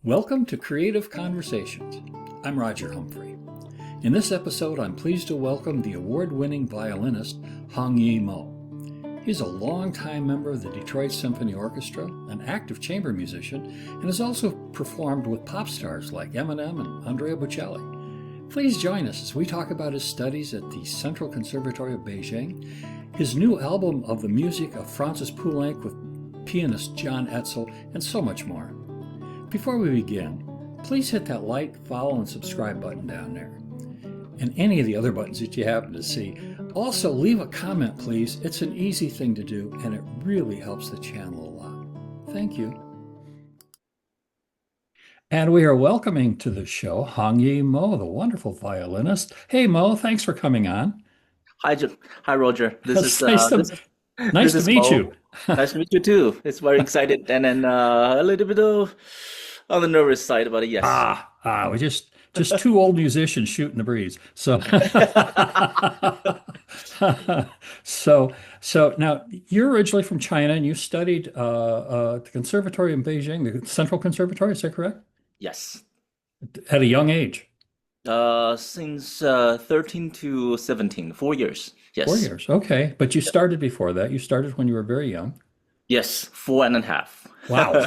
Welcome to Creative Conversations. I'm Roger Humphrey. In this episode, I'm pleased to welcome the award-winning violinist Hongyi Mo. He's a longtime member of the Detroit Symphony Orchestra, an active chamber musician, and has also performed with pop stars like Eminem and Andrea Bocelli. Please join us as we talk about his studies at the Central Conservatory of Beijing, his new album of the music of Francis Poulenc with pianist John Etsell, and so much more. Before we begin, please hit that like, follow, and subscribe button down there. And any of the other buttons that you happen to see. Also, leave a comment, please. It's an easy thing to do, and it really helps the channel a lot. Thank you. And we are welcoming to the show Hongyi Mo, the wonderful violinist. Hey, Mo, thanks for coming on. Hi, Roger. Nice to meet Mo. you. Nice to meet you too. It's very excited and then a little bit on the nervous side, but yes. We're just two old musicians shooting the breeze. So, so now you're originally from China and you studied at the conservatory in Beijing, the Central Conservatory. Is that correct? Yes. At a young age, Since 13 to 17, 4 years. 4 years. Okay, but you started before that. You started when you were very young. Yes, four and a half. Wow.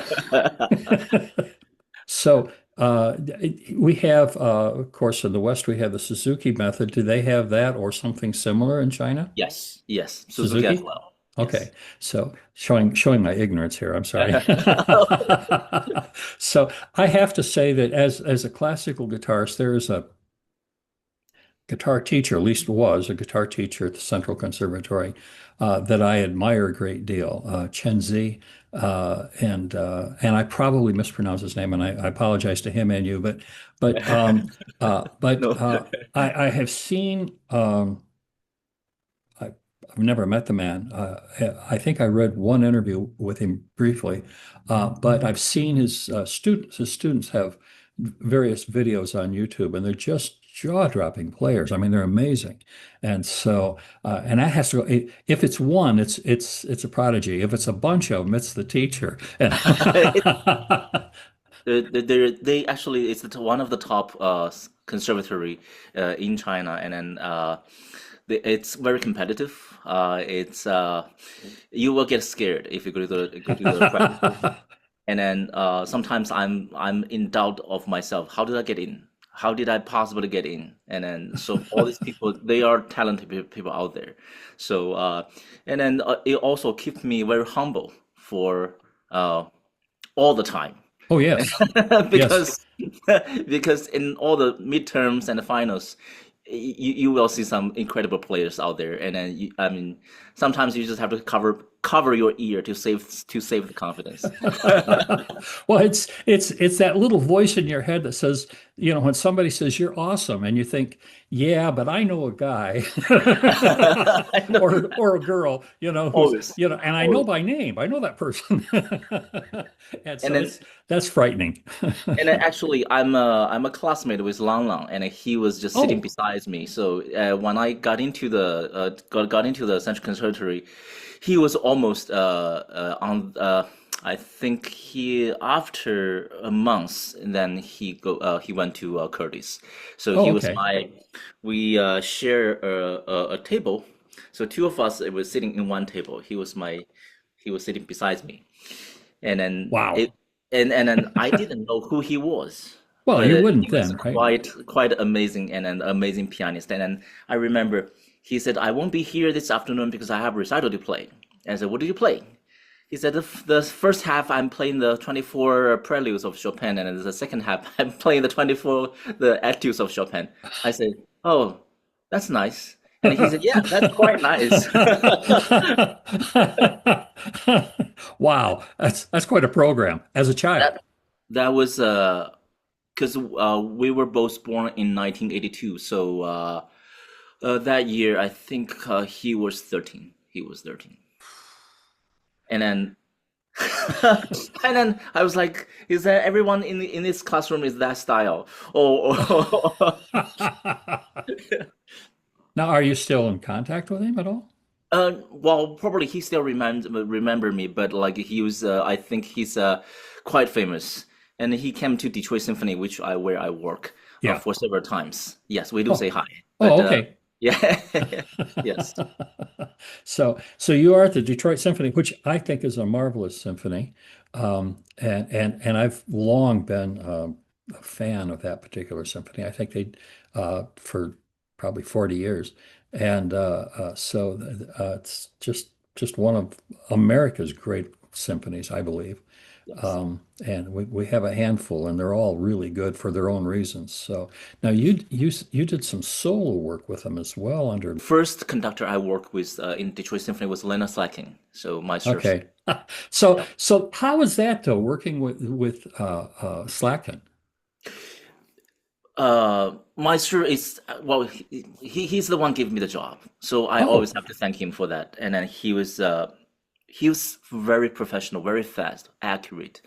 So we have, of course, in the West, we have the Suzuki method. Do they have that or something similar in China? Yes. Suzuki as Suzuki? well. Okay. Yes. So showing my ignorance here, I'm sorry. So I have to say that as a classical guitarist, there is a guitar teacher, at least was a guitar teacher at the Central Conservatory, that I admire a great deal, Chen Zi, and I probably mispronounced his name, and I apologize to him and you, but No. I have seen. I've never met the man. I think I read one interview with him briefly, but I've seen his students. His students have various videos on YouTube, and they're just jaw-dropping players. I mean, they're amazing. And so, and that has to go. If it's one, it's a prodigy. If it's a bunch of them, it's the teacher. And They actually it's one of the top conservatory in China, and then it's very competitive. It's You will get scared if you go to the practice. And then sometimes I'm in doubt of myself. How did I get in? How did I possibly get in? And then so all these people, they are talented people out there. So and then it also keeps me very humble for all the time. oh yes, yes. because because in all the midterms and the finals, you will see some incredible players out there, and then I mean, sometimes you just have to cover your ear to save the confidence. Well, it's that little voice in your head that says, when somebody says you're awesome, and you think, yeah, but I know a guy I know, or a girl, who's, always, and I know always. by name, I know that person, and And so then that's frightening. and then actually, I'm a classmate with Lang Lang, and he was just sitting Oh, beside me. So when I got into the Central Conservatory, he was almost on. I think he after a month, and then he went to Curtis. So oh, he was okay. my we share a table. So two of us it was sitting in one table. He was sitting beside me, and then Wow. then I didn't know who he was, Well, but you he wouldn't was then, right? quite amazing and an amazing pianist. And then I remember he said, "I won't be here this afternoon because I have a recital to play." And I said, "What do you play?" He said, the first half I'm playing the 24 preludes of Chopin, and then the second half I'm playing the etudes of Chopin." I said, "Oh, that's nice." And he said, "Yeah, that's quite nice." Wow, that's quite a program as a child. That that was because we were both born in 1982, so that year I think he was 13. He was 13, and then and then I was like, "Is that everyone in this classroom is that style?" Or Now, are you still in contact with him at all? well, probably he still remember me, but like he was, I think he's quite famous and he came to Detroit Symphony, where I work Yeah. for several times. Yes, we do say Oh, hi, but oh, okay. yeah, yes, So you are at the Detroit Symphony, which I think is a marvelous symphony, and I've long been a fan of that particular symphony. I think they for probably 40 years, and it's just one of America's great symphonies, I believe. yes. And we have a handful, and they're all really good for their own reasons. So now you did some solo work with them as well under. First conductor I worked with in Detroit Symphony was Lena Slacking, so maestros. Okay. So how is that though, working with Slacken? Meister is well, he's the one giving me the job, so I always Oh, have to thank him for that. And then he was very professional, very fast, accurate,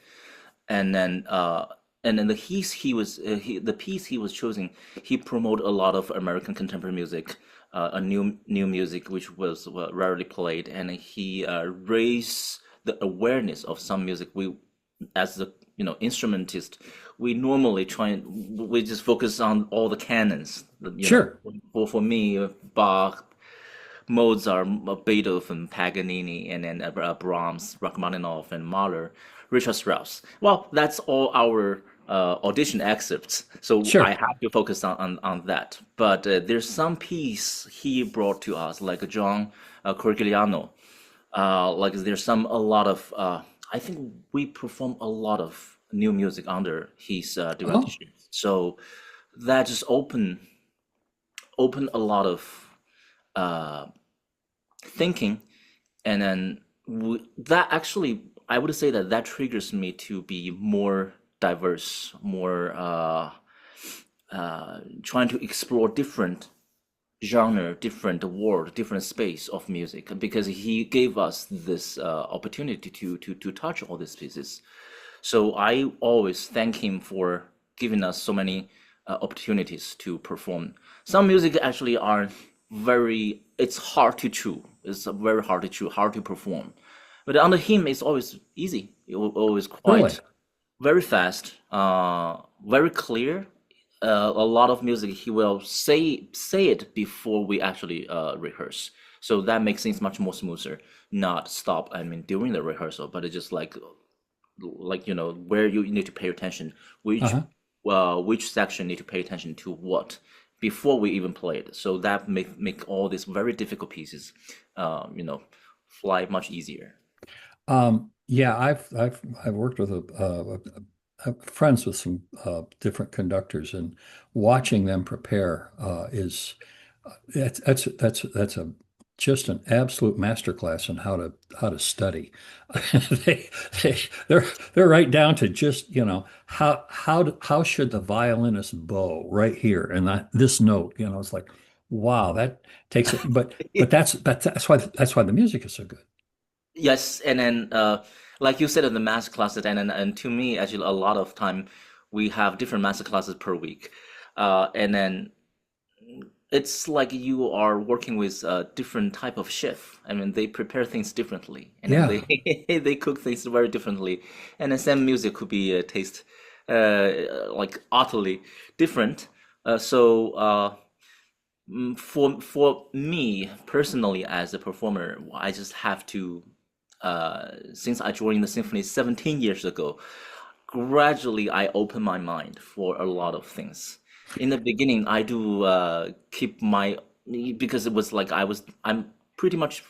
and then the piece he was choosing, he promoted a lot of American contemporary music, a new music which was rarely played, and he raised the awareness of some music we as the instrumentist, we normally we just focus on all the canons. sure. For me, Bach, Mozart, Beethoven, Paganini, and then Brahms, Rachmaninoff, and Mahler, Richard Strauss. Well, that's all our audition excerpts, so I Sure. have to focus on that. But there's some piece he brought to us, like John Corigliano. Like there's a lot of I think we perform a lot of new music under his Oh, direction. So that just open a lot of uh, thinking, and then that actually I would say that triggers me to be more diverse, more trying to explore different genre, different world, different space of music, because he gave us this opportunity to touch all these pieces. So I always thank him for giving us so many opportunities to perform. Some music actually are it's hard to chew. It's very hard to chew, hard to perform. But under him, it's always easy. Always really? quite very fast, very clear. A lot of music he will say it before we actually rehearse, so that makes things much more smoother. Not stop. I mean, during the rehearsal, but it's just where you need to pay attention, Uh-huh. which section need to pay attention to what before we even play it. So that make all these very difficult pieces, fly much easier. Yeah, I've worked with I'm friends with some different conductors, and watching them prepare is that's a just an absolute masterclass in how to study. They, they they're right down to just, how should the violinist bow right here and that this note, it's like, wow, that takes it. But that's why the music is so good. Yes, and then like you said in the master classes, and to me actually a lot of time we have different master classes per week, and then it's like you are working with a different type of chef. I mean, they prepare things differently, and then Yeah. they they cook things very differently, and the same music could be taste like utterly different. For me personally as a performer, I just have to since I joined the symphony 17 years ago, gradually I open my mind for a lot of things. In the beginning, I do keep my because it was like I'm pretty much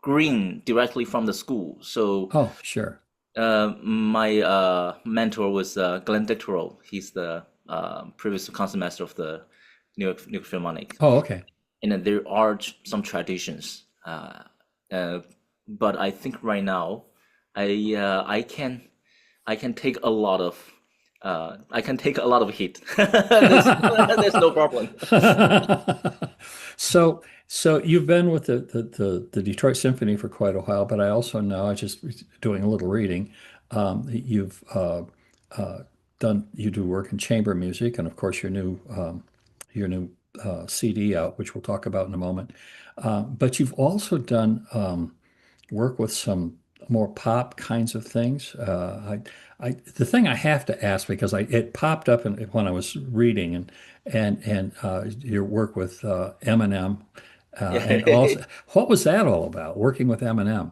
green directly from the school. So Oh, sure. my mentor was Glenn Dictorol. He's the previous concertmaster of the New York Philharmonic, Oh, okay. and then there are some traditions. Uh, but I think right now, I can take a lot of I can take a lot of heat. There's no problem. So you've been with the Detroit Symphony for quite a while, but I also know, I just was doing a little reading. You've uh, you do work in chamber music, and of course your new CD out, which we'll talk about in a moment. But you've also done work with some more pop kinds of things. The thing I have to ask because it popped up when I was reading and your work with Eminem and also what was that all about? Working with Eminem?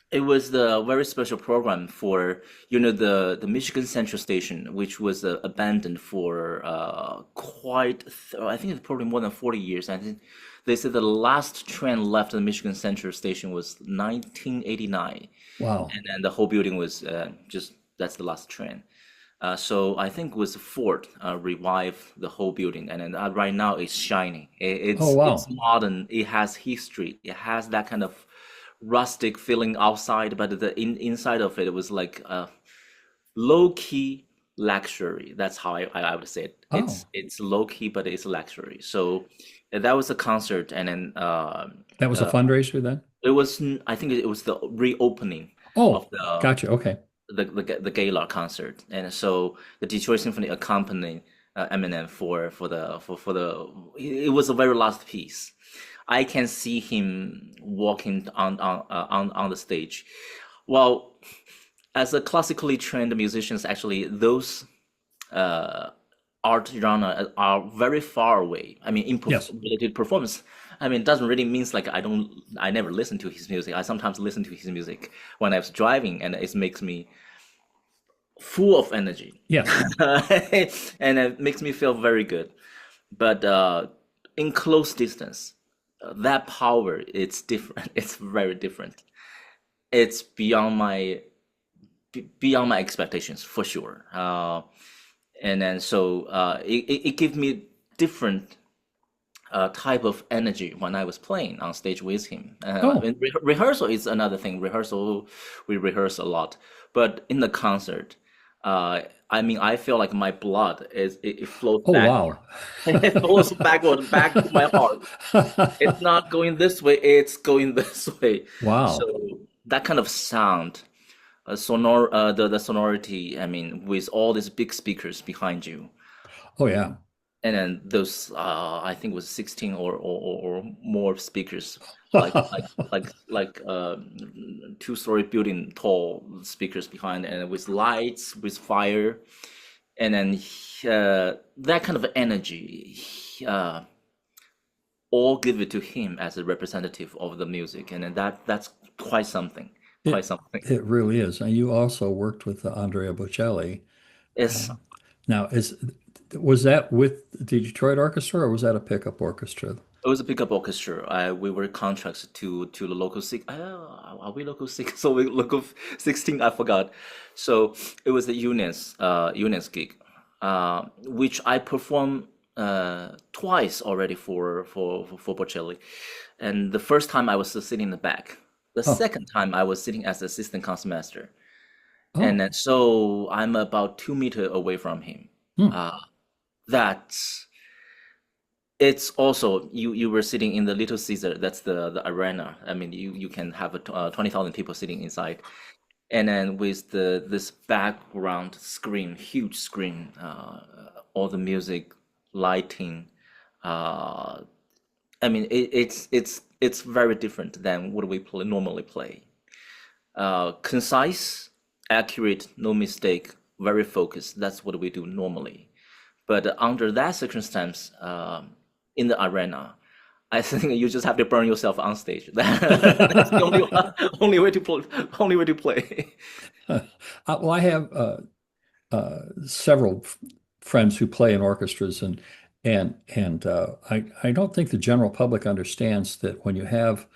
It was the very special program for, the Michigan Central Station, which was abandoned for I think it's probably more than 40 years. I think they said the last train left the Michigan Central Station was 1989, Wow. and then the whole building was that's the last train. So I think it was Ford revived the whole building, and then right now it's shining. Oh It's wow. modern. It has history. It has that kind of rustic feeling outside, but the inside of it was like a low key luxury. That's how I would say it. Oh, It's low key, but it's luxury. So that was a concert, and then that was a fundraiser then? I think it was the reopening of Oh, gotcha. Okay. the gala concert, and so the Detroit Symphony accompanied Eminem for the. It was the very last piece. I can see him walking on the stage. Well, as a classically trained musicians, actually those uh, art genre are very far away. I mean, in Yes. related performance, I mean, it doesn't really means like I never listen to his music. I sometimes listen to his music when I was driving, and it makes me full of energy, Yes. and it makes me feel very good. But in close distance, that power, it's different. It's very different. It's beyond my expectations for sure. And then so it gave me different type of energy when I was playing on stage with him. I Oh, mean, rehearsal is another thing. Rehearsal, we rehearse a lot, but in the concert, I mean, I feel like my blood it flows oh backward. wow. It flows backward back to my heart. It's not going this way, it's going this way. So Wow. that kind of sound, the sonority, I mean, with all these big speakers behind you, Oh yeah. and then those, I think it was 16 or more speakers, like two-story building tall speakers behind, and with lights, with fire, and then that kind of energy. Uh, all give it to him as a representative of the music, and then that's quite something, quite It something. it really is. And you also worked with Andrea Bocelli. It's Now, is was that with the Detroit Orchestra or was that a pickup orchestra? It was a pickup orchestra. We were contracted to the local six. Are we local six? So we local 16. I forgot. So it was the union's gig, which I performed twice already for Bocelli, and the first time I was sitting in the back. The Oh, second time I was sitting as assistant concertmaster, and oh, then so I'm about 2 meters away from him. hmm. Uh, that's it's also you were sitting in the Little Caesar. That's the arena. I mean, you can have 20,000 people sitting inside, and then with the this background screen, huge screen, all the music, lighting. Uh, I mean, it's very different than what we normally play. Concise, accurate, no mistake, very focused. That's what we do normally. But under that circumstance, in the arena, I think you just have to burn yourself on stage. That's the only way to play. Only way to play. Well, I have several friends who play in orchestras, and I don't think the general public understands that when you have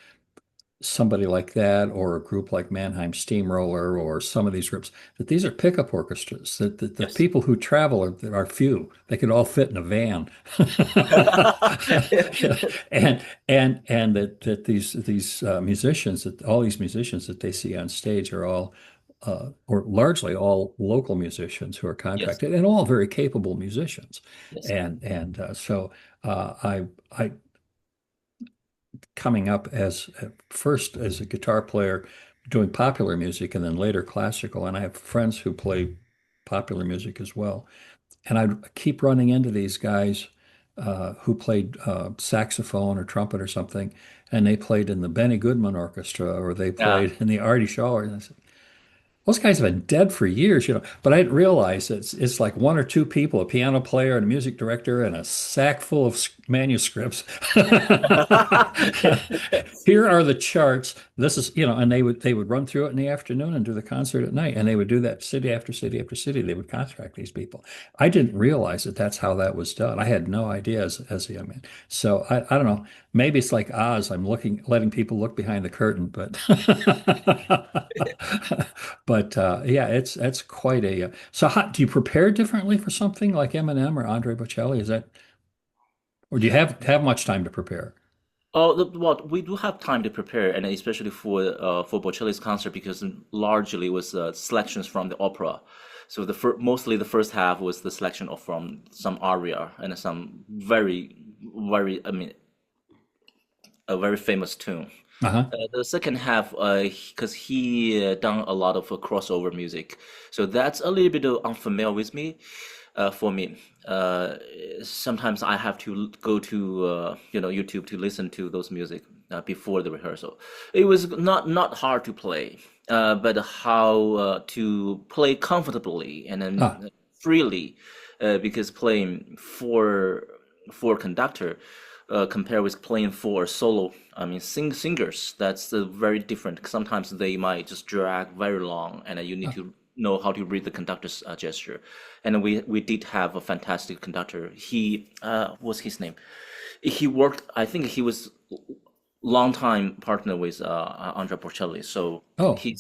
somebody like that or a group like Mannheim Steamroller or some of these groups, that these are pickup orchestras, that the Yes. people who travel are few. They could all fit in a van. And that these musicians, that all these musicians that they see on stage are all or largely all local musicians who are Yes. contracted and all very capable musicians. Yes. And so I coming up as first as a guitar player doing popular music and then later classical. And I have friends who play popular music as well. And I keep running into these guys who played saxophone or trumpet or something, and they played in the Benny Goodman Orchestra or they Yeah. played in the Artie Shaw. And I said, those guys have been dead for years, But I didn't realize it's like one or two people, a piano player and a music director, and a sack full of manuscripts. Here are the charts. This is, and they would run through it in the afternoon and do the concert at night, and they would do that city after city after city. They would contract these people. I didn't realize that that's how that was done. I had no idea as a young man. So I don't know. Maybe it's like Oz. I'm letting people look behind the curtain, but but yeah, that's quite a. So do you prepare differently for something like Eminem or Andre Bocelli? Is that, or do you have much time to prepare? Oh, well, we do have time to prepare, and especially for Bocelli's concert because largely was selections from the opera. So mostly the first half was the selection of from some aria and some very, I mean, a very famous tune. Uh-huh. The second half, because he done a lot of crossover music, so that's a little bit unfamiliar with me. For me, sometimes I have to go to YouTube to listen to those music before the rehearsal. It was not hard to play, but how to play comfortably and Ah, then freely, because playing for conductor compared with playing for solo, I mean, singers, that's very different. Sometimes they might just drag very long, and you need ah. to know how to read the conductor's gesture. And we did have a fantastic conductor. He what's his name? He worked. I think he was long time partner with Andrea Bocelli. So Oh, he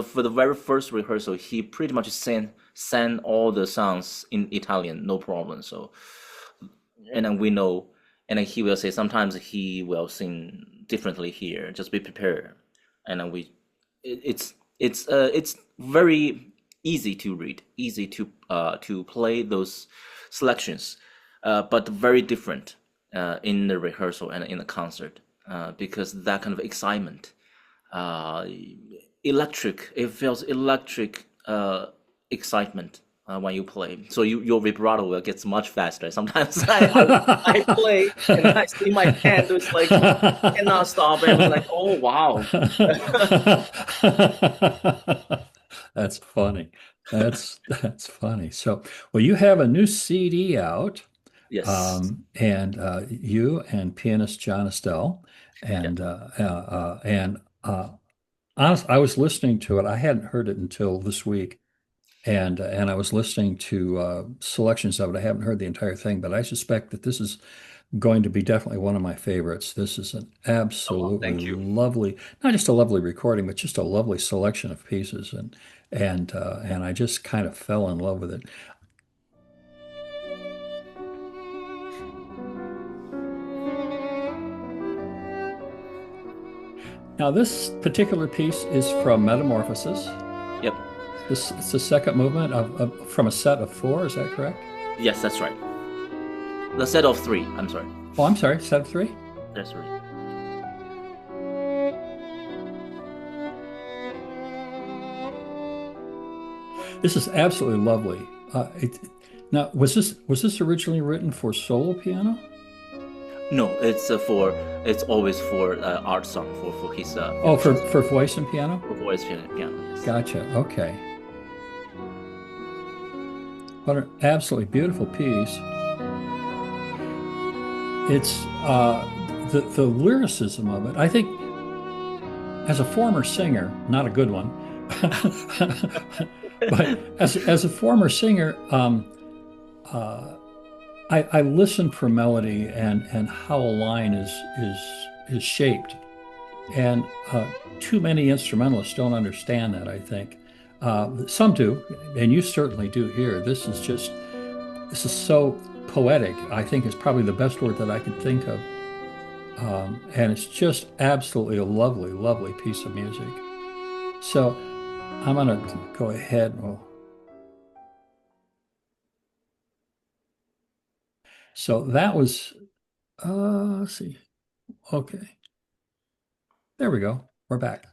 for the very first rehearsal, he pretty much sang all the songs in Italian, no problem. So and then we know, and then he will say sometimes he will sing differently here. Just be prepared. And then it's very easy to read, easy to play those selections, but very different in the rehearsal and in the concert because that kind of excitement, uh, electric. It feels electric excitement when you play. So your vibrato will gets much faster. Sometimes I play and I see my hand was like cannot stop. And I was like, oh wow. that's funny. That's funny. So, well, you have a new CD out, Yes. and you and pianist John Estelle, Yeah. and honestly, I was listening to it. I hadn't heard it until this week, and I was listening to selections of it. I haven't heard the entire thing, but I suspect that this is going to be definitely one of my favorites. This is an Oh, well, absolutely thank you. lovely, not just a lovely recording, but just a lovely selection of pieces, and I just kind of fell in love with it. Now, this particular piece is from Metamorphoses. Yep. This it's the second movement from a set of four. Is that correct? Yes, that's right. The set of three. I'm sorry. Oh, I'm sorry, set of three. That's right. This is absolutely lovely. Now, was this originally written for solo piano? No, it's always for art song for his Oh, for pieces. for voice and piano? For voice piano. Yes. Gotcha. Okay. What an absolutely beautiful piece. It's the lyricism of it. I think as a former singer, not a good one, but as a former singer, uh, I listen for melody and how a line is shaped, and too many instrumentalists don't understand that. I think some do, and you certainly do here. This is so poetic. I think is probably the best word that I could think of, and it's just absolutely a lovely, lovely piece of music. So I'm gonna go ahead. So that was, let's see. Okay, there we go. We're back.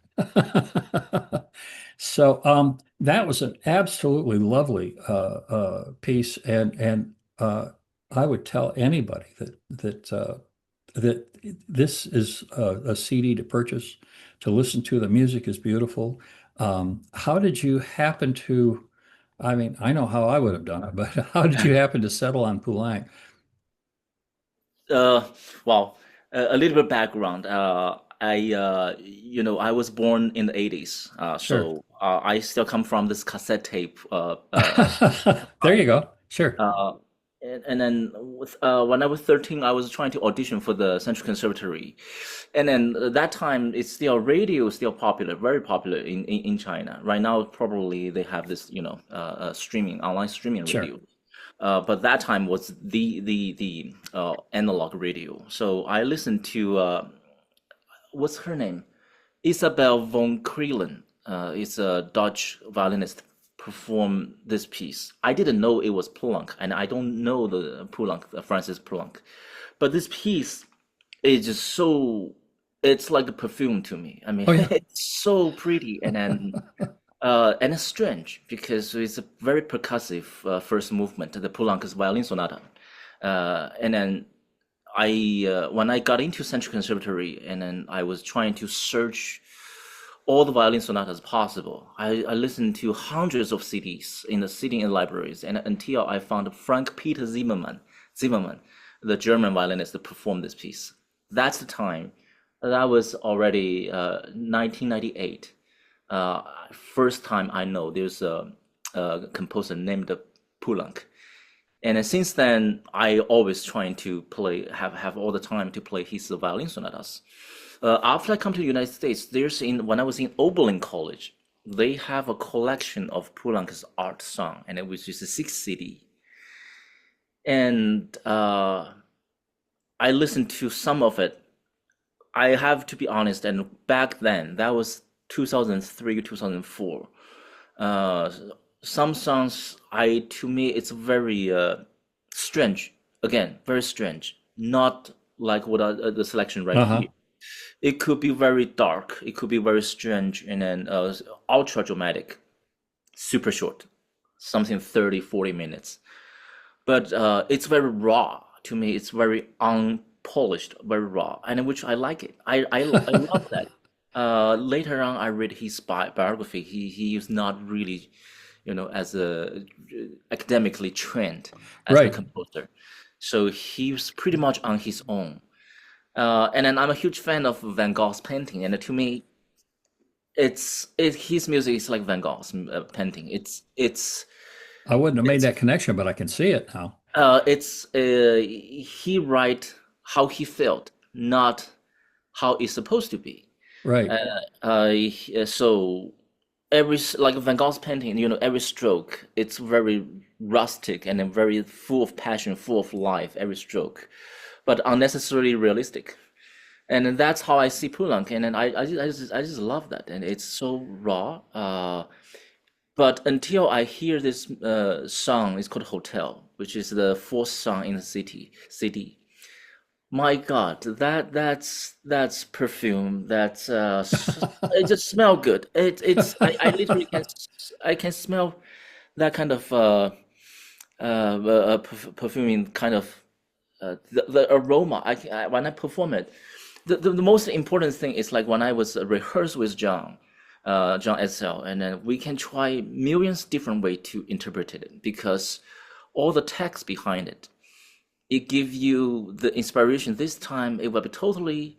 So that was an absolutely lovely piece, and I would tell anybody that this is a CD to purchase, to listen to. The music is beautiful. How did you happen to? I mean, I know how I would have done it, but how did you happen to settle on Poulenc? Uh, well, a little bit background. I was born in the 80s, Sure. I still come from this cassette tape There you go. Sure. Uh, and then when I was 13, I was trying to audition for the Central Conservatory. And then that time, it's still radio, is still popular, very popular in China. Right now, probably they have this, streaming, online streaming Sure. radio. But that time was the analog radio. So I listened to what's her name? Isabel von Krelen is a Dutch violinist perform this piece. I didn't know it was Poulenc, and I don't know the Poulenc, Francis Poulenc, but this piece is just so. It's like a perfume to me. I mean, Oh yeah. it's so pretty, and it's strange because it's a very percussive first movement, the Poulenc's violin sonata, and then when I got into Central Conservatory, and then I was trying to search all the violin sonatas possible. I listened to hundreds of CDs in the sitting in libraries, and until I found Frank Peter Zimmermann, the German violinist, that performed this piece. That's the time. That was already 1998. First time I know there's a composer named Poulenc. And since then, I always trying to have all the time to play his violin sonatas. After I come to the United States, when I was in Oberlin College, they have a collection of Poulenc's art song, and it was just a 6 CD. And I listened to some of it. I have to be honest, and back then, that was 2003, 2004. Uh, some songs, to me, it's very strange. Again, very strange. Not like what the selection right Uh-huh. here. It could be very dark. It could be very strange, and then ultra dramatic, super short, something 30, 40 minutes. But it's very raw to me. It's very unpolished, very raw, and which I like it. I love that. Later on, I read his biography. He is not really, as a academically trained as a Right. composer, so he was pretty much on his own. And then I'm a huge fan of Van Gogh's painting, and to me, his music is like Van Gogh's painting. I wouldn't have made It's that connection, but I can see it now. he write how he felt, not how it's supposed to be. Right. So like Van Gogh's painting, every stroke, it's very rustic and then very full of passion, full of life, every stroke, but unnecessarily realistic. And then that's how I see Poulenc, and then I just love that, and it's so raw. But until I hear this song, it's called Hotel, which is the fourth song in the CD. My God, that's perfume. It just smell good. I literally I can smell that kind of perfuming kind of the aroma. When I perform it, the most important thing is like when I was rehearsed with John Etsell, and then we can try millions different way to interpret it because all the text behind it, it give you the inspiration. This time it will be totally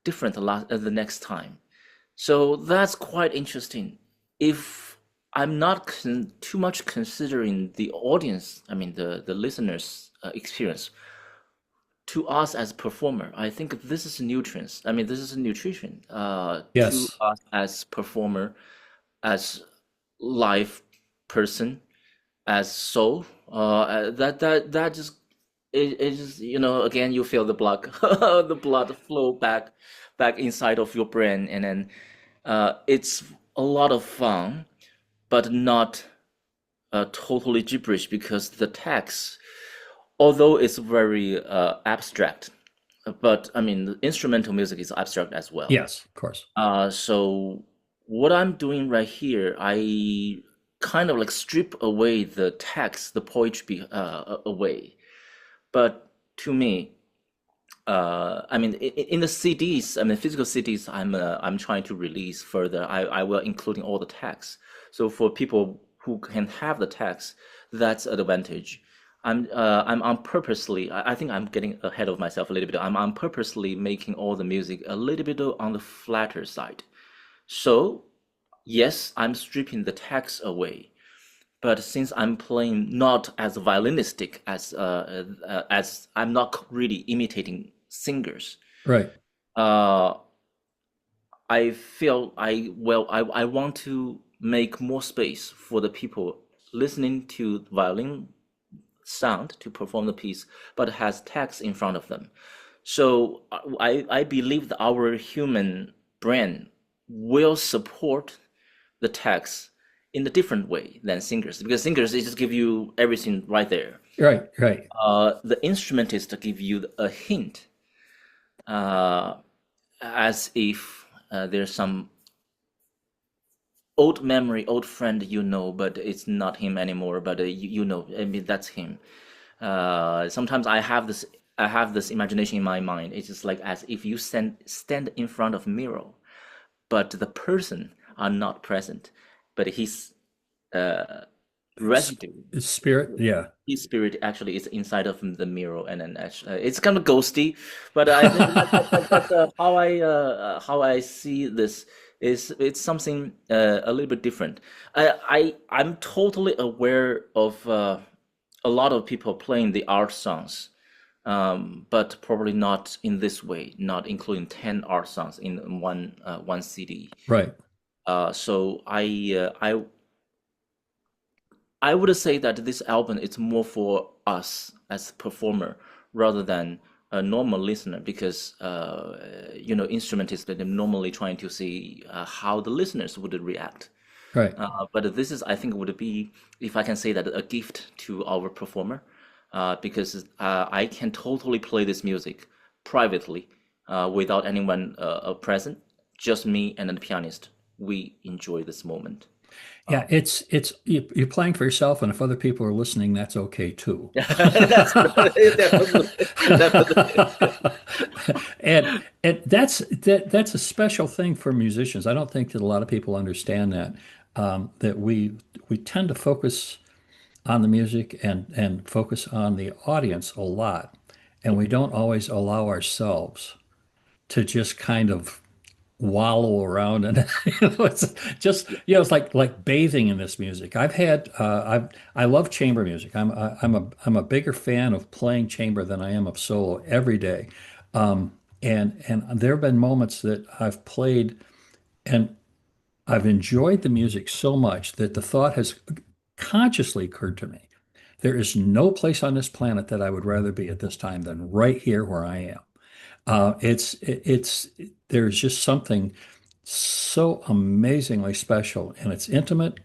different the next time. So that's quite interesting. If I'm not too much considering the audience, I mean the listeners' experience, to us as performer, I think this is nutrients. I mean, this is nutrition to Yes. us as performer, as live person, as soul. That just it just again you feel the blood the blood flow back inside of your brain, and then it's a lot of fun, but not totally gibberish because the text, although it's very abstract, but I mean, the instrumental music is abstract as well. Yes, of course. So what I'm doing right here, I kind of like strip away the text, the poetry away, But to me, I mean, in the CDs, I mean, physical CDs, I'm trying to release further. I will including all the text. So for people who can have the text, that's an advantage. I'm on purposely. I think I'm getting ahead of myself a little bit. I'm on purposely making all the music a little bit on the flatter side. So yes, I'm stripping the text away. But since I'm playing not as violinistic as I'm not really imitating singers, Right. uh, I feel I want to make more space for the people listening to violin sound to perform the piece, but has text in front of them. So I believe that our human brain will support the text in a different way than singers, because singers, they just give you everything right there. Right. Right. The instrumentist give you a hint, uh, as if there's some old memory, old friend but it's not him anymore. But you know, I mean, that's him. Sometimes I have this imagination in my mind. It's just like as if you stand in front of a mirror, but the person are not present, but his residue, Spirit. Yeah. his spirit actually is inside of the mirror, and then actually, it's kind of ghosty, but I think that's how I see this is it's something a little bit different. I'm totally aware of a lot of people playing the art songs, but probably not in this way, not including 10 art songs in one CD. Right. So I would say that this album is more for us as a performer rather than a normal listener, because you know, instrumentists, they're normally trying to see how the listeners would react. Right. But this is, I think, would be, if I can say that, a gift to our performer, because I can totally play this music privately without anyone present, just me and the pianist. We enjoy this moment. Yeah, it's you're playing for yourself, and if other people are listening, that's okay too. That's definitely, definitely. And that's a special thing for musicians. I don't think that a lot of people understand that that we tend to focus on the music and focus on the audience a lot, and we don't always allow ourselves to just kind of wallow around and it's just it's like bathing in this music. I love chamber music. I'm a bigger fan of playing chamber than I am of solo every day. And there have been moments that I've played and I've enjoyed the music so much that the thought has consciously occurred to me. There is no place on this planet that I would rather be at this time than right here where I am. It's there's just something so amazingly special, and it's intimate,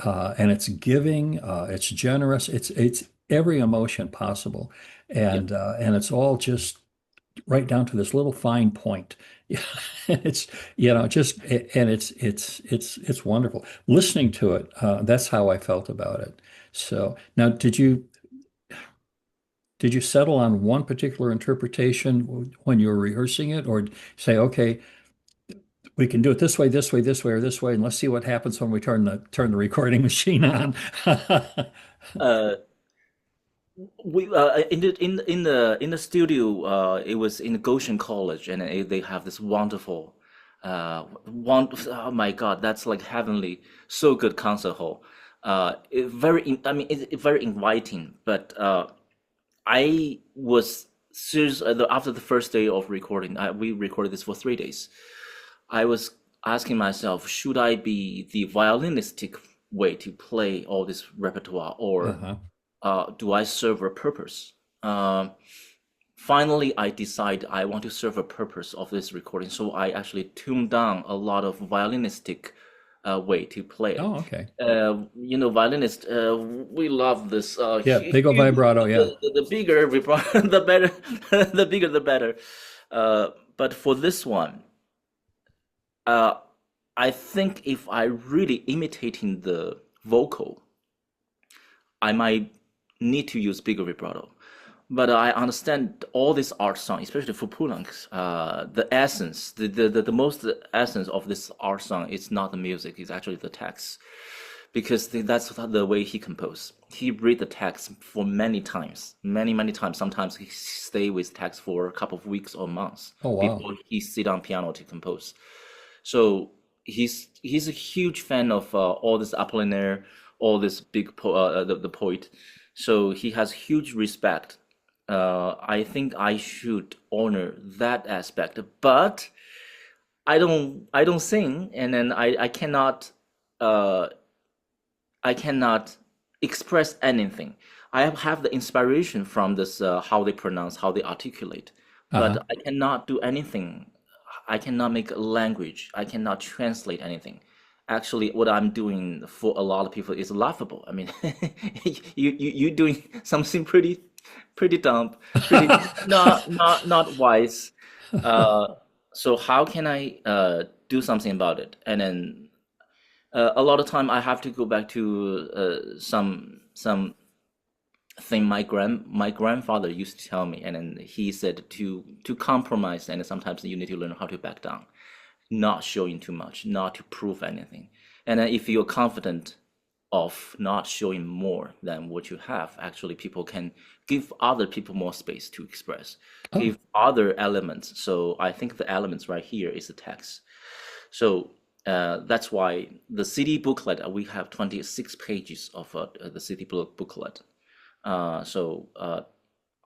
and it's giving, it's generous, it's every emotion possible, Yep. and it's all just right down to this little fine point. It's just and it's wonderful listening to it. That's how I felt about it. So now, did you settle on one particular interpretation when you were rehearsing it, or say, okay, we can do it this way, this way, this way, or this way, and let's see what happens when we turn the recording machine on? Uh, we in the studio. It was in Goshen College, and they have this wonderful, oh my God, that's like heavenly, so good concert hall. I mean, it's very inviting. But I was serious after the first day of recording. We recorded this for 3 days. I was asking myself, should I be the violinistic way to play all this repertoire, or Uh-huh. do I serve a purpose? Finally, I decide I want to serve a purpose of this recording, so I actually tuned down a lot of violinistic way to play it. Oh, okay. You know, violinist, we love this. Yeah, big old vibrato. Yeah. The bigger vibrato, the better. The bigger, the better. But for this one, uh, I think if I really imitating the vocal, I might need to use bigger vibrato. but I understand all this art song, especially for Poulenc. The essence, the most essence of this art song is not the music; it's actually the text, because that's the way he composed. He read the text for many times, many times. Sometimes he stay with text for a couple of weeks or months Oh, wow. before he sit on piano to compose. So he's a huge fan of all this Apollinaire, all this the poet. So he has huge respect. I think I should honor that aspect, but I don't sing, and then uh I cannot express anything. I have the inspiration from this how they pronounce, how they articulate, but Uh-huh. I cannot do anything. I cannot make a language. I cannot translate anything. Actually, what I'm doing for a lot of people is laughable. I mean, you doing something pretty dumb, pretty not wise. Uh, so how can I do something about it? And then a lot of time I have to go back to some thing my grandfather used to tell me, and then he said to compromise, and sometimes you need to learn how to back down, not showing too much, not to prove anything. And then if you're confident of not showing more than what you have, actually people can give other people more space to express, Oh, give other elements. So I think the elements right here is the text. So that's why the CD booklet, we have 26 pages of the CD booklet. So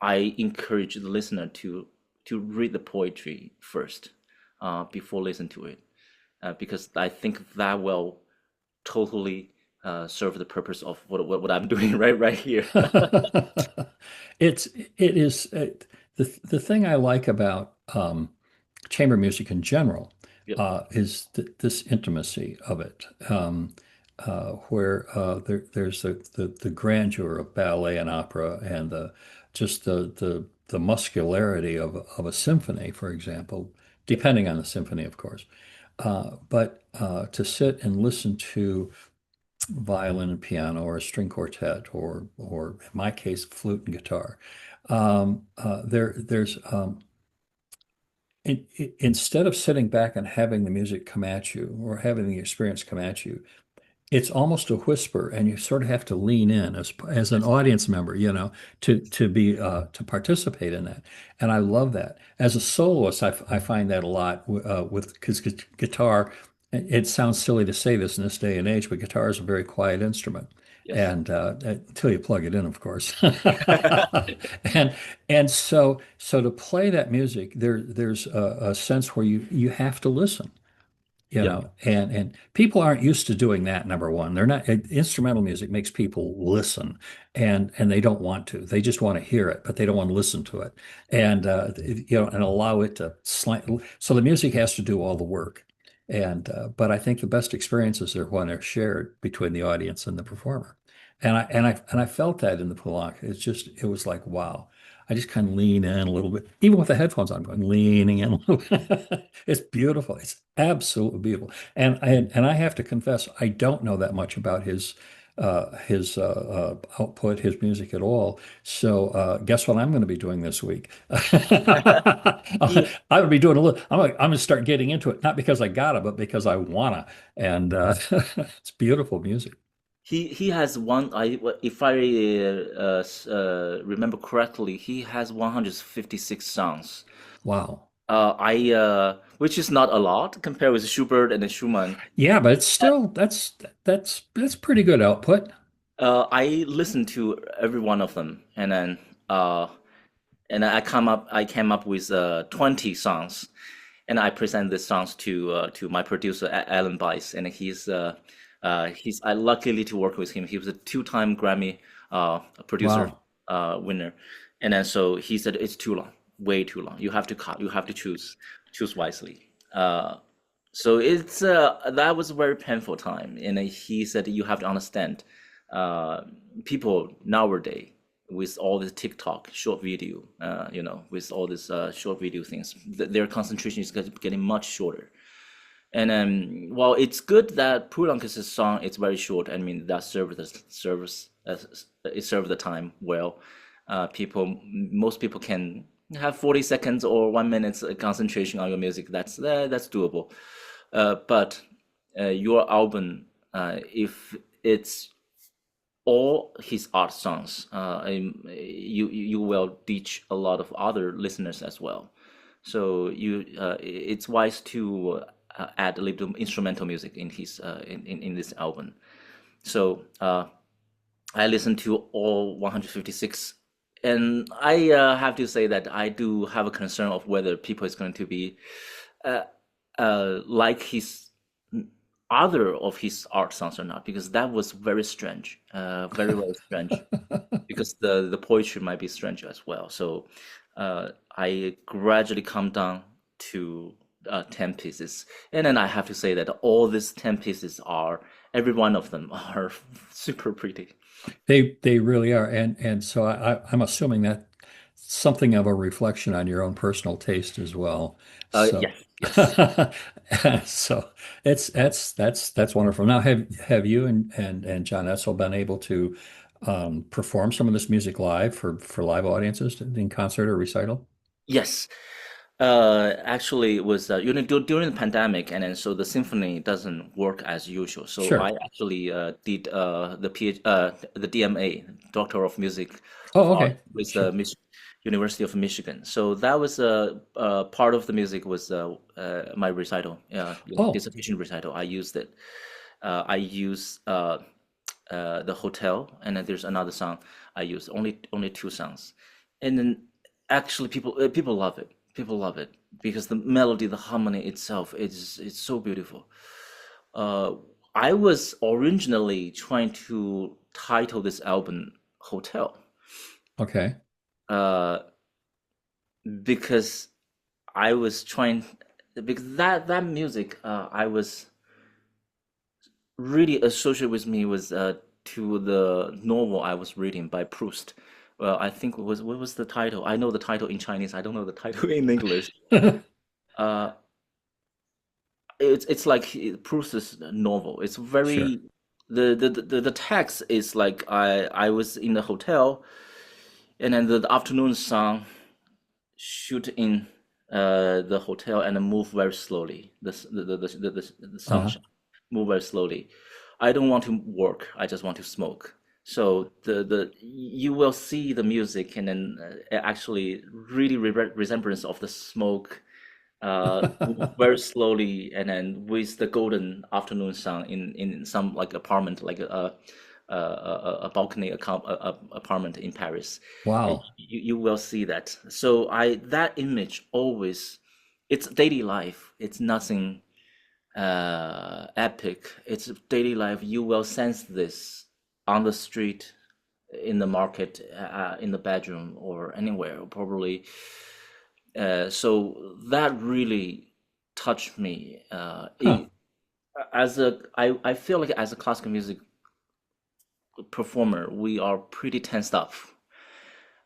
I encourage the listener to read the poetry first before listen to it, because I think that will totally serve the purpose of what I'm doing right here. it's it is the thing I like about chamber music in general Yep. is this intimacy of it, where there's the grandeur of ballet and opera, and just the muscularity of a symphony, for example, depending on the symphony, of course. But to sit and listen to violin and piano, or a string quartet, or in my case, flute and guitar, there's instead of sitting back and having the music come at you, or having the experience come at you, it's almost a whisper, and you sort of have to lean in as an Yes. audience member, to participate in that. And I love that. As a soloist, I find that a lot with because guitar. It sounds silly to say this in this day and age, but guitar is a very quiet instrument, Yes. and until you plug it in, of course. And so to play that music, there's a sense where you have to listen, Yep. and people aren't used to doing that. Number one, they're not. Instrumental music makes people listen, and they don't want to. They just want to hear it, but they don't want to listen to it, and and allow it to slant. So the music has to do all the work, and but I think the best experiences are when they're shared between the audience and the performer, and I felt that in the Poulenc. It was like, wow. I just kind of lean in a little bit, even with the headphones on, I'm going leaning in a little bit. It's beautiful. It's absolutely beautiful. And I have to confess, I don't know that much about his output, his music at all. So guess what I'm going to be doing this week? He I would be doing a little. I'm going to start getting into it, not because I gotta, but because I wanna. And it's beautiful music. he has one. If I remember correctly, he has 156 songs. Wow. I which is not a lot compared with Schubert and Schumann. Yeah, but it's still that's pretty good output. I listened to every one of them, uh, and I came up with 20 songs, and I present these songs to my producer Alan Bice, and he's I luckily to work with him. He was a two-time Grammy producer Wow. winner, and then so he said it's too long, way too long. You have to cut. You have to choose wisely. So that was a very painful time, and he said you have to understand, uh, people nowadays with all this TikTok short video, with all this short video things, their concentration is getting much shorter. And while it's good that Poulenc's song is very short, I mean that serves the service, it served the time well. Most people can have 40 seconds or 1 minute concentration on your music. That's doable. But your album, if it's all his art songs, you will teach a lot of other listeners as well. So it's wise to add a little instrumental music in his in this album. So I listened to all 156, and I have to say that I do have a concern of whether people is going to be uh, like his other of his art songs or not, because that was very strange, very strange. Because the poetry might be strange as well. So I gradually come down to 10 pieces, and then I have to say that all these 10 pieces are every one of them are super pretty. They really are, and so I'm assuming that something of a reflection on your own personal taste as well. So, Yes, yes. so that's wonderful. Now, have you and John Etsell been able to perform some of this music live for live audiences in concert or recital? Yes. Actually, it was during the pandemic, and then so the symphony doesn't work as usual. So I Sure. actually did the DMA, Doctor of Music of Oh, Art, okay. with the Sure. University of Michigan. So that was part of the music was my recital, Oh, dissertation recital. I used it. I use the hotel, and then there's another song I use. Only two songs, and then actually people love it. People love it because the melody, the harmony itself, it's so beautiful. Uh, I was originally trying to title this album Hotel, okay. uh, because I was trying because that music I was really associated with me was to the novel I was reading by Proust. Well, I think what was the title? I know the title in Chinese. I don't know the title in English. Uh, it's like Proust's novel. It's Sure. very the text is like I was in the hotel, and then the afternoon sun shoot in the hotel and then move very slowly. The Uh-huh. sunshine move very slowly. I don't want to work. I just want to smoke. So the you will see the music and then actually really resemblance of the smoke move very slowly and then with the golden afternoon sun in some like apartment like a balcony apartment in Paris. Wow. You will see that. So I that image always it's daily life. It's nothing epic. It's daily life. You will sense this on the street, in the market, in the bedroom, or anywhere, probably. So that really touched me. Huh. I feel like as a classical music performer, we are pretty tensed up.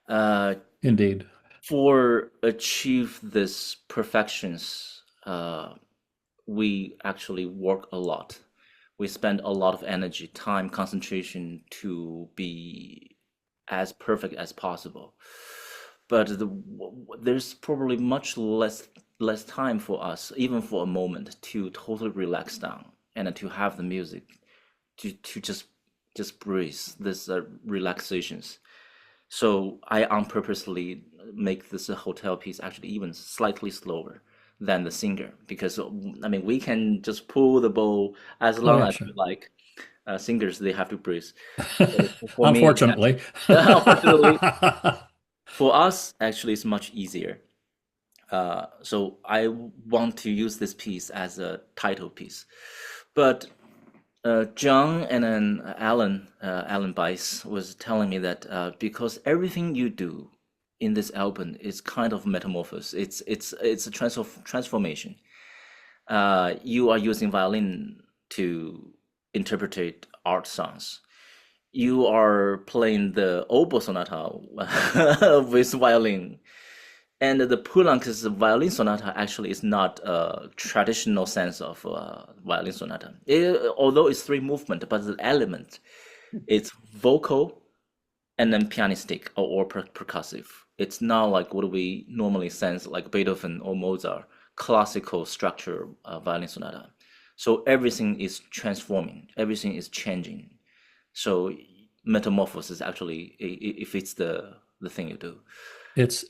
Uh, Indeed. for achieve this perfections, we actually work a lot. We spend a lot of energy, time, concentration to be as perfect as possible. But there's probably much less time for us, even for a moment, to totally relax down and to have the music to just breathe. This relaxations. So I on purposely make this hotel piece actually even slightly slower than the singer because I mean we can just pull the bow as Oh, long yeah, as sure. we like. Singers they have to breathe. For me, Unfortunately. unfortunately, for us actually it's much easier. So I want to use this piece as a title piece, but John and then Alan Bice was telling me that because everything you do in this album is kind of metamorphosis. It's a transformation. You are using violin to interpret art songs. You are playing the oboe sonata with violin, and the Poulenc's violin sonata actually is not a traditional sense of violin sonata. Although it's three movement, but the element it's vocal and then pianistic or percussive. It's not like what we normally sense, like Beethoven or Mozart, classical structure violin sonata. So everything is transforming, everything is changing. So Metamorphoses actually, if it's the thing you do. It's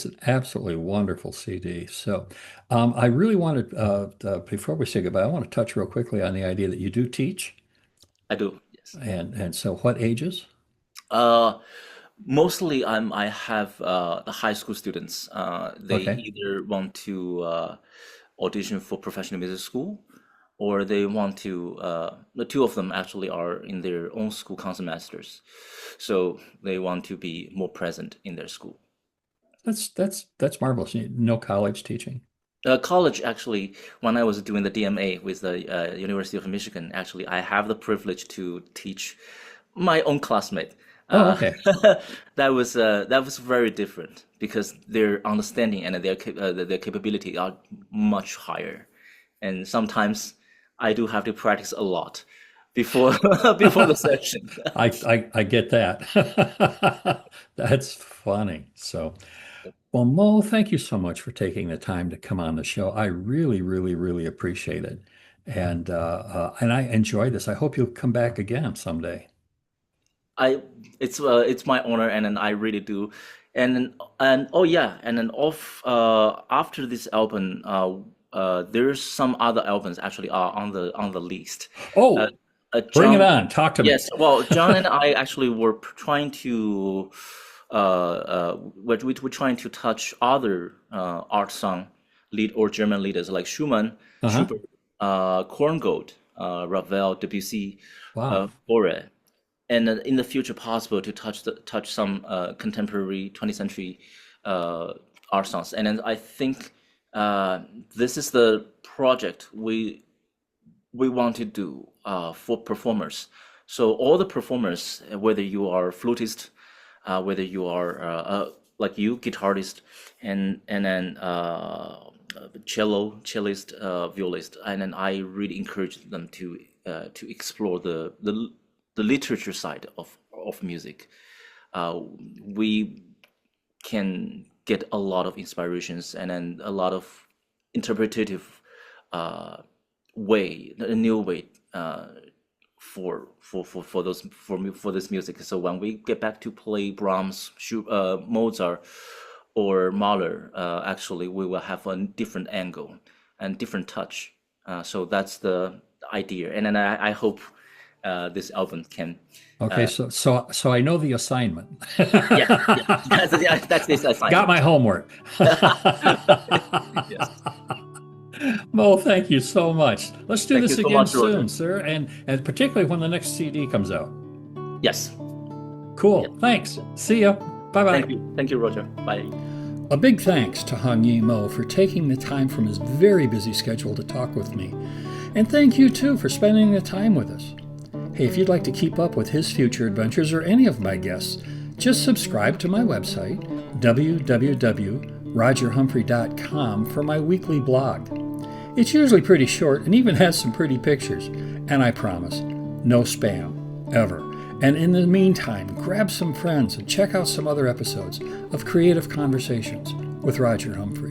an absolutely wonderful CD. So I really wanted before we say goodbye, I want to touch real quickly on the idea that you do teach, I do, yes. and so what ages? Uh, Mostly I have the high school students. They Okay. either want to audition for professional music school, or they want to. The two of them actually are in their own school concert masters, so they want to be more present in their school. That's marvelous. No college teaching. College, actually, when I was doing the DMA with the University of Michigan, actually, I have the privilege to teach my own classmate. Oh, Uh, okay. that was very different because their understanding and their capability are much higher, and sometimes I do have to practice a lot before before the session. I get that. That's funny. So, well, Mo, thank you so much for taking the time to come on the show. I really, really, really appreciate it. And I enjoy this. I hope you'll come back again someday. I it's my honor, and then I really do, and oh yeah, and then off after this album, there's some other albums actually are on the list. Uh, Oh, bring it John, on. Talk to me. yes, well, John and I actually were trying to we're trying to touch other art song lead or German leaders like Schumann, Uh-huh. Schubert, Korngold, Ravel, Debussy, Wow. Fauré, and in the future possible to touch some contemporary 20th century uh, art songs. And then I think this is the project we want to do for performers. So all the performers, whether you are flutist, whether you are like you guitarist, and then cellist, violist, and then I really encourage them to explore the literature side of music. We can get a lot of inspirations and then a lot of interpretative uh, way, a new way for those for this music. So when we get back to play Brahms, Mozart, or Mahler, actually we will have a different angle and different touch. So that's the idea, and then I hope this album can. Okay, Uh, so I know the assignment. yeah, yeah, that's this Got assignment. my homework. Yes. Mo, thank you so much. Let's do Thank you this so again much, Roger. soon, sir, and particularly when the next CD comes out. Yes. Yes. Cool. Thanks. See ya. Bye-bye. Thank you. Thank you, Roger. Bye. A big thanks to Hongyi Mo for taking the time from his very busy schedule to talk with me. And thank you too for spending the time with us. Hey, if you'd like to keep up with his future adventures or any of my guests, just subscribe to my website, www.rogerhumphrey.com, for my weekly blog. It's usually pretty short and even has some pretty pictures. And I promise, no spam, ever. And in the meantime, grab some friends and check out some other episodes of Creative Conversations with Roger Humphrey.